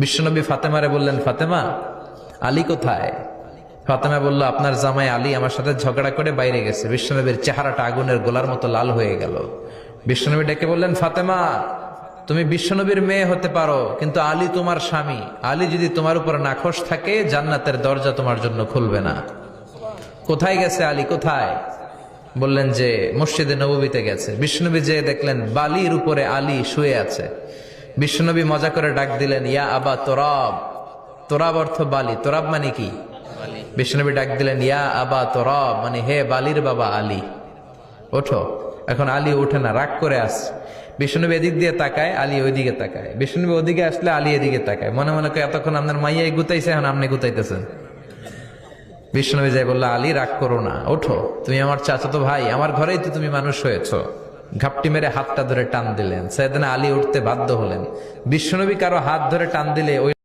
বিশ্বনবী ফাতেমারে বললেন, ফাতেমা, আলী কোথায়? ফাতেমা বলল, আপনার জামাই আলী আমার সাথে ঝগড়া করে বাইরে গেছে। বিশ্বনবীর চেহারাটা আগুনের গোলার মতো লাল হয়ে গেল। বিশ্বনবী ডেকে বললেন, ফাতেমা, তুমি বিশ্বনবীর মেয়ে হতে পারো, কিন্তু আলী তোমার স্বামী। আলী যদি তোমার উপর নাখোশ থাকে, জান্নাতের দরজা তোমার জন্য খুলবে না। কোথায় গেছে আলী, কোথায়? বললেন যে মসজিদে নববীতে গেছে। বিশ্বনবী যে দেখলেন বালির উপরে আলী শুয়ে আছে। বিশ্বনবী মজা করে ডাক দিলেন, ইয়া আবা তোরাব। তোরাব অর্থ বালি, তোরাব মানে কি? বিশ্বনবী ডাক দিলেন, ইয়া আবা তোরাব, মানে হে বালির বাবা আলী, ওঠো। এখন আলী ওঠে না, রাগ করে আসছে। বিশ্বনবী এদিক দিয়ে তাকায়, আলী ওইদিকে তাকায়। বিশ্বনবী ওদিকে আসলে আলী এদিকে তাকায়। মনে মনে করে এতক্ষণ আপনার মাইয়াই গুতাইছে, এখন আপনি গুতাইতেছেন। বিশ্বনবী যাই বললো, আলী রাগ করো না, ওঠো, তুমি আমার চাচাতো ভাই, আমার ঘরেই তো তুমি মানুষ হয়েছ। ঘাপটি মেরে হাতটা ধরে টান দিলেন। সাইয়েদনা আলী উঠতে বাধ্য হলেন। বিশ্বনবী কারো হাত ধরে টান দিলে ওই